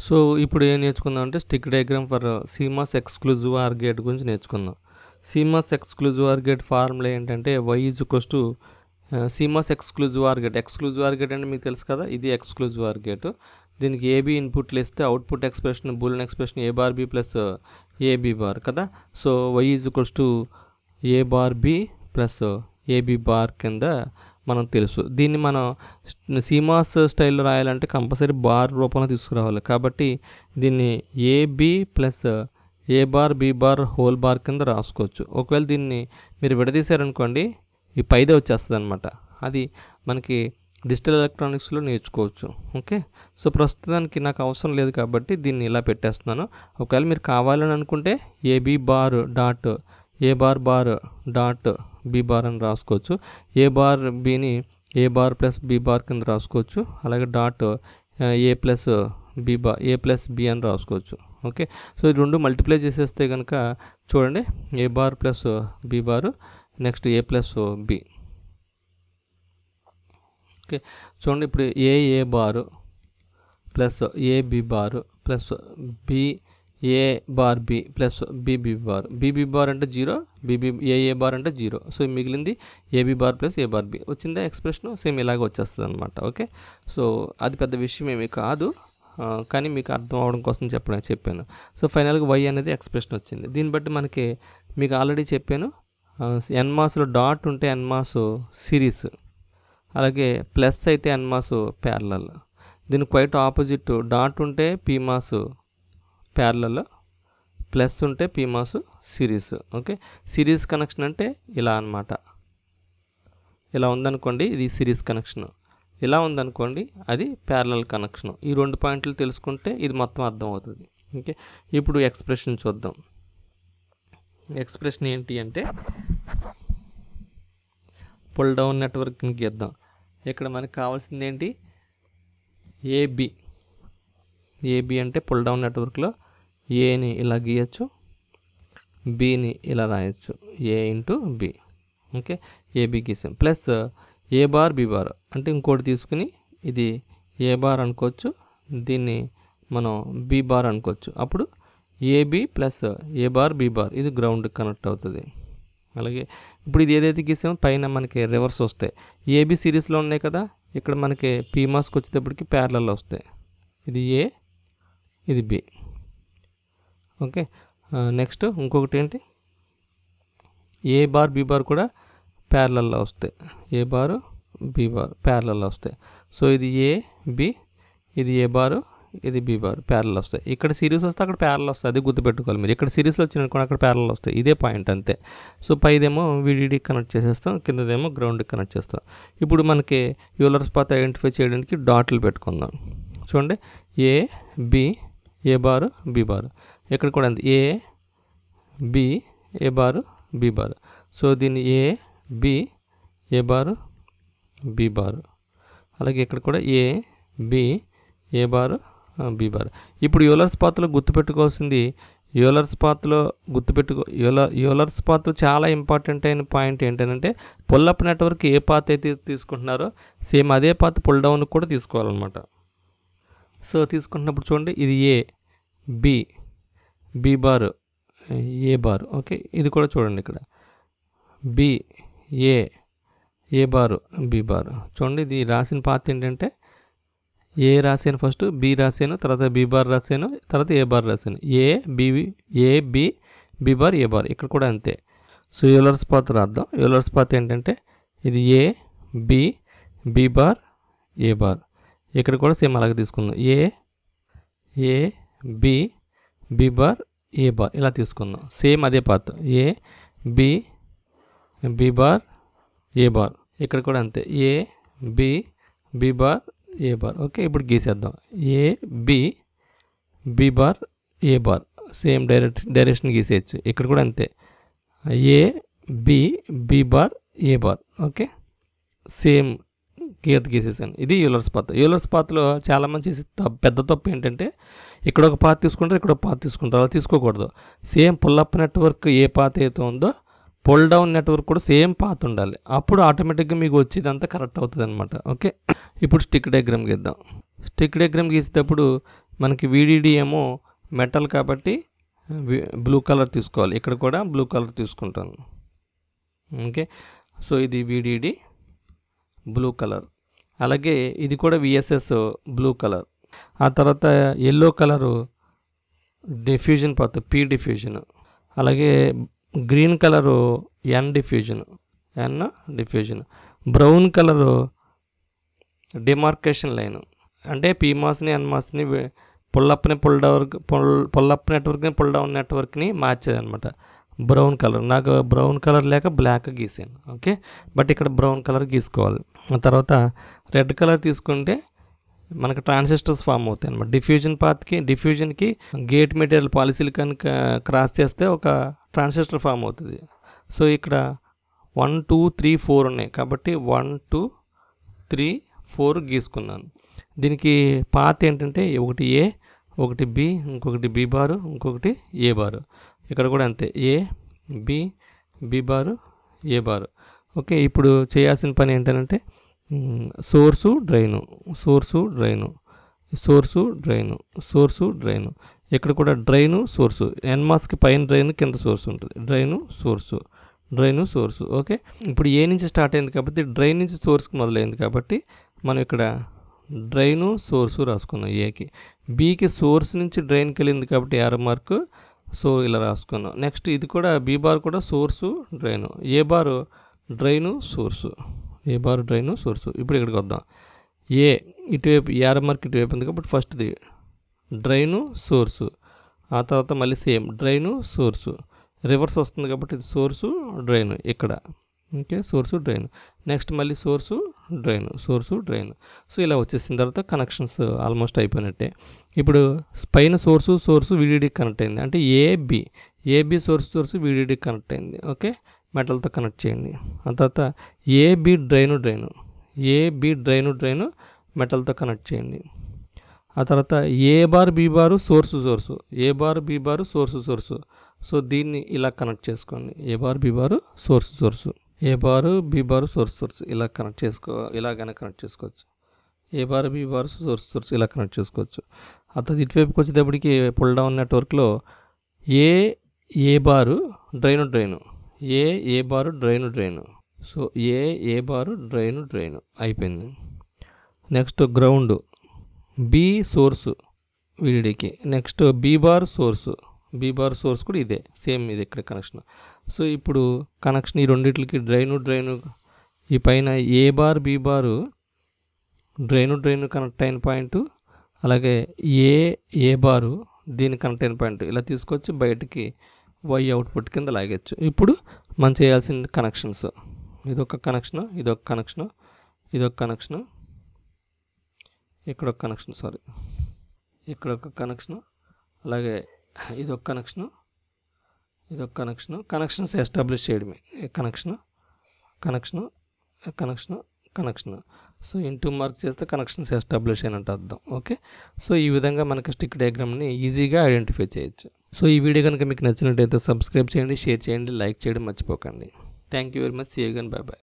So ఇప్పుడు ఏం నేర్చుకుందాం అంటే stick diagram for CMOS exclusive OR gate గురించి నేర్చుకుందాం. CMOS exclusive OR gate formula ఏంటంటే y = CMOS exclusive OR gate. Exclusive OR gate అంటే మీకు తెలుసు కదా, ఇది ఎక్స్క్లూజివ్ ఆర్ గేట్. దీనికి AB ఇన్పుట్లు ఇస్తే output expression Boolean expression A bar B plus AB bar కదా. So y = A bar B plus AB bar కింద మనం తెలుసు. దీన్ని మనం CMOS స్టైల్లో రాయాలంటే కంపల్సరీ బార్ రూపంలో తీసుకురావాలి. కాబట్టి దీన్ని AB plus A bar B bar whole bar కింద రాసుకోవచ్చు. ఒకవేళ దీన్ని మీరు విడదీశారనుకోండి, ఈ పైదే వచ్చేస్తుంది అనమాట. అది మనకి డిజిటల్ ఎలక్ట్రానిక్స్లో నేర్చుకోవచ్చు. ఓకే, సో ప్రస్తుతానికి నాకు అవసరం లేదు కాబట్టి దీన్ని ఇలా పెట్టేస్తున్నాను. ఒకవేళ మీరు కావాలని అనుకుంటే AB bar dot A bar bar dot B bar అని రాసుకోవచ్చు. A బార్ Bని A bar plus B bar కింద రాసుకోవచ్చు. అలాగే డాట్ A ప్లస్ B అని రాసుకోవచ్చు. ఓకే, సో ఈ రెండు మల్టిప్లై చేసేస్తే కనుక చూడండి, A bar plus B bar next A plus B. Okay, చూడండి ఇప్పుడు A bar plus AB bar plus A bar B plus BB bar. BB bar అంటే 0, A బార్ అంటే 0. సో మిగిలింది AB bar plus A bar B. వచ్చిందా expression? Same ఇలాగ వచ్చేస్తుంది అనమాట. Okay, so అది పెద్ద విషయం ఏమీ కాదు, కానీ మీకు అర్థం అవడం కోసం చెప్పాను. సో ఫైనల్గా y అనేది ఎక్స్ప్రెషన్ వచ్చింది. దీన్ని బట్టి మనకి మీకు ఆల్రెడీ చెప్పాను, NMOSలో డాట్ ఉంటే NMOS సిరీస్, అలాగే ప్లస్ అయితే NMOS ప్యారలల్. దీని క్వైట్ ఆపోజిట్, డాట్ ఉంటే PMOS ప్యారలల్, ప్లస్ ఉంటే PMOS series. Okay, series connection అంటే ఇలా అనమాట. ఇలా ఉందనుకోండి, ఇది సిరీస్ కనెక్షన్. ఇలా ఉందనుకోండి, అది ప్యారలల్ కనెక్షన్. ఈ రెండు పాయింట్లు తెలుసుకుంటే ఇది మొత్తం అర్థం అవుతుంది. ఓకే, ఇప్పుడు ఎక్స్ప్రెషన్ చూద్దాం. ఎక్స్ప్రెషన్ ఏంటి అంటే పుల్ డౌన్ నెట్వర్క్ని గీద్దాం. ఇక్కడ మనకు కావాల్సింది ఏంటి? AB అంటే పుల్ డౌన్ నెట్వర్క్లో Aని ఇలా గీయచ్చు, Bని ఇలా రాయొచ్చు, A into B. Okay, AB గీసాం. Plus A bar B bar అంటే ఇంకోటి తీసుకుని ఇది A బార్ అనుకోవచ్చు, దీన్ని మనం B బార్ అనుకోవచ్చు. అప్పుడు AB plus A bar B bar ఇది గ్రౌండ్ కనెక్ట్ అవుతుంది. అలాగే ఇప్పుడు ఇది ఏదైతే గీసామో పైన మనకి రివర్స్ వస్తాయి. AB సిరీస్లో ఉన్నాయి కదా, ఇక్కడ మనకి PMOSకి వచ్చేటప్పటికి ప్యారలల్ వస్తాయి. ఇది A, ఇది B. ఓకే, నెక్స్ట్ ఇంకొకటి ఏంటి, A బార్ B బార్ కూడా ప్యారలల్లో వస్తాయి. A బారు B బార్ ప్యారలల్లో వస్తాయి. సో ఇది A B, ఇది A బారు, ఇది B బార్ ప్యారలల్ వస్తాయి. ఇక్కడ సిరీస్ వస్తే అక్కడ ప్యారలల్ వస్తాయి, అది గుర్తుపెట్టుకోవాలి మీరు. ఇక్కడ సిరీస్లో వచ్చినప్పుడు అక్కడ ప్యారలల్ వస్తాయి, ఇదే పాయింట్ అంతే. సో పైదేమో VDD కనెక్ట్ చేసేస్తాం, కిందదేమో గ్రౌండ్కి కనెక్ట్ చేస్తాం. ఇప్పుడు మనకి యూలర్స్ పాత్ ఐడెంటిఫై చేయడానికి డాట్లు పెట్టుకుందాం. చూడండి, A B A bar B బారు. ఇక్కడ కూడా అంతే, A B A bar B bar. So దీన్ని A B A bar B బారు. అలాగే ఇక్కడ కూడా A B A bar B bar. ఇప్పుడు యూలర్స్ పాత్లో గుర్తుపెట్టుకోవాల్సింది, యూలర్స్ పాత్లో చాలా ఇంపార్టెంట్ అయిన పాయింట్ ఏంటంటే పుల్లప్ నెట్వర్క్ ఏ పాత్ అయితే తీసుకుంటున్నారో సేమ్ అదే పాత్ పుల్ డౌన్ కూడా తీసుకోవాలన్నమాట. సో తీసుకుంటున్నప్పుడు చూడండి, ఇది A B bar A bar. Okay, ఇది కూడా చూడండి, ఇక్కడ B A bar B bar. చూడండి, ఇది రాసిన పాత్ ఏంటంటే A రాసాను, ఫస్ట్ B రాసాను, తర్వాత B బార్ రాసాను, తర్వాత A బార్ రాసాను. A B B bar A bar. ఇక్కడ కూడా అంతే. సో యూలర్స్ పాత్ రాద్దాం. యూలర్స్ పాత్ ఏంటంటే ఇది A B bar A bar. ఇక్కడ కూడా సేమ్ అలాగే తీసుకుందాం, A B bar A bar ఇలా తీసుకుందాం. సేమ్ అదే path, A B bar A bar. ఇక్కడ కూడా అంతే, A B bar A bar. Okay, ఇప్పుడు గీసేద్దాం, A B bar A bar. Same direction గీసేయచ్చు. ఇక్కడ కూడా అంతే, A B bar A bar. Okay, same గీసేసాను. ఇది యూలర్స్ పాత్. యూలర్స్ పాత్లో చాలామంది చేసే పెద్ద తప్పు ఏంటంటే ఇక్కడ ఒక పాత్ తీసుకుంటారు, ఇక్కడ ఒక పాత్ తీసుకుంటారు. అలా తీసుకోకూడదు. సేమ్ పుల్లప్ నెట్వర్క్ ఏ పాత్ అయితే ఉందో పుల్ డౌన్ నెట్వర్క్ కూడా సేమ్ పాత్ ఉండాలి. అప్పుడు ఆటోమేటిక్గా మీకు వచ్చేదంతా కరెక్ట్ అవుతుంది అనమాట. ఓకే, ఇప్పుడు స్టిక్ డయాగ్రామ్ గీద్దాం. స్టిక్ డయాగ్రామ్ గీసేటప్పుడు మనకి VDD ఏమో మెటల్ కాబట్టి బ్లూ కలర్ తీసుకోవాలి. ఇక్కడ కూడా బ్లూ కలర్ తీసుకుంటాను. ఓకే, సో ఇది VDD బ్లూ కలర్. అలాగే ఇది కూడా VSS బ్లూ కలర్. ఆ తర్వాత yellow colour diffusion path P diffusion. అలాగే green colour N diffusion. Brown colour demarcation line. అంటే PMOSని NMOSని పుల్లప్ని పుల్లప్ నెట్వర్క్ని పుల్ డౌన్ నెట్వర్క్ని మార్చేది అనమాట. బ్రౌన్ కలర్, నాకు బ్రౌన్ కలర్ లేక బ్లాక్ గీసాను. ఓకే, బట్ ఇక్కడ బ్రౌన్ కలర్ గీసుకోవాలి. ఆ తర్వాత రెడ్ కలర్ తీసుకుంటే మనకు ట్రాన్సిస్టర్స్ ఫామ్ అవుతాయి అనమాట. డిఫ్యూజన్కి గేట్ మెటీరియల్ పాలిసిలికాన్ క్రాస్ చేస్తే ఒక ట్రాన్సిస్టర్ ఫామ్ అవుతుంది. సో ఇక్కడ 1 2 3 4 ఉన్నాయి కాబట్టి 1 2 3 4 గీసుకున్నాను. దీనికి పాత్ ఏంటంటే ఒకటి A, ఒకటి B, ఇంకొకటి B బారు, ఇంకొకటి A బారు. ఇక్కడ కూడా అంతే A B B bar A bar. Okay, ఇప్పుడు చేయాల్సిన పని ఏంటంటే సోర్సు డ్రైను, ఇక్కడ కూడా డ్రైను సోర్సు. NMOSకి పైన డ్రైన్, కింద సోర్స్ ఉంటుంది. Drain source. ఓకే, ఇప్పుడు A నుంచి స్టార్ట్ అయింది కాబట్టి డ్రైన్ నుంచి సోర్స్కి మొదలైంది కాబట్టి మనం ఇక్కడ డ్రైను సోర్సు రాసుకున్నాం Aకి. Bకి సోర్స్ నుంచి డ్రైన్కి వెళ్ళింది కాబట్టి యారో మార్కు, సో ఇలా రాసుకున్నాం. నెక్స్ట్ ఇది కూడా B బార్ కూడా source drain, A bar drain source. ఇప్పుడు ఇక్కడికి వద్దాం. A ఇటువైపు యారో మార్క్ ఇటువైపు ఉంది కాబట్టి ఫస్ట్ది డ్రైను సోర్సు. ఆ తర్వాత మళ్ళీ సేమ్ డ్రైను సోర్సు. రివర్స్ వస్తుంది కాబట్టి ఇది సోర్సు డ్రైను ఇక్కడ. Okay, source drain. నెక్స్ట్ మళ్ళీ సోర్సు డ్రైన్. సో ఇలా వచ్చేసిన తర్వాత కనెక్షన్స్ ఆల్మోస్ట్ అయిపోయినట్టే. ఇప్పుడు పైన సోర్సు VDD కనెక్ట్ అయింది. అంటే AB సోర్సు VDD కనెక్ట్ అయింది. ఓకే, మెటల్తో కనెక్ట్ చేయండి. ఆ తర్వాత AB డ్రైను మెటల్తో కనెక్ట్ చేయండి. ఆ తర్వాత A bar B bar source. So దీన్ని ఇలా కనెక్ట్ చేసుకోండి. A bar B bar source. ఇలా కనెక్ట్ ఇలాగైనా కనెక్ట్ చేసుకోవచ్చు. A bar B bar source ఇలా కనెక్ట్ చేసుకోవచ్చు. ఆ తర్వాత ఇటువైపుకి వచ్చేటప్పటికి పుల్ డౌన్ నెట్వర్క్లో A bar drain. A bar drain. So A bar drain అయిపోయింది. నెక్స్ట్ గ్రౌండ్ B సోర్సు VDDకి. నెక్స్ట్ B బార్ సోర్స్ కూడా ఇదే సేమ్, ఇది ఇక్కడ కనెక్షన్. సో ఇప్పుడు కనెక్షన్ ఈ రెండిట్లకి డ్రైను ఈ పైన A bar B bar drain connect అయిన పాయింట్, అలాగే A బారు దీని కనెక్ట్ అయిన పాయింట్ ఇలా తీసుకొచ్చి బయటికి Y అవుట్పుట్ కింద లాగచ్చు. ఇప్పుడు మనం చేయాల్సిన కనెక్షన్స్ ఇదొక కనెక్షన్, ఇదొక కనెక్షన్, ఇక్కడ ఒక కనెక్షన్, ఇక్కడ ఒక కనెక్షన్, అలాగే ఇదొక కనెక్షన్స్ ఎస్టాబ్లిష్ చేయడమే. కనెక్షన్. సో ఇంటూ మార్క్ చేస్తే కనెక్షన్స్ ఎస్టాబ్లిష్ అయినట్టు అర్థం. ఓకే, సో ఈ విధంగా మనకి స్టిక్ డయాగ్రామ్ని ఈజీగా ఐడెంటిఫై చేయొచ్చు. సో ఈ వీడియో కనుక మీకు నచ్చినట్టయితే సబ్స్క్రైబ్ చేయండి, షేర్ చేయండి, లైక్ చేయడం మర్చిపోకండి. Thank you very much. See you again. By.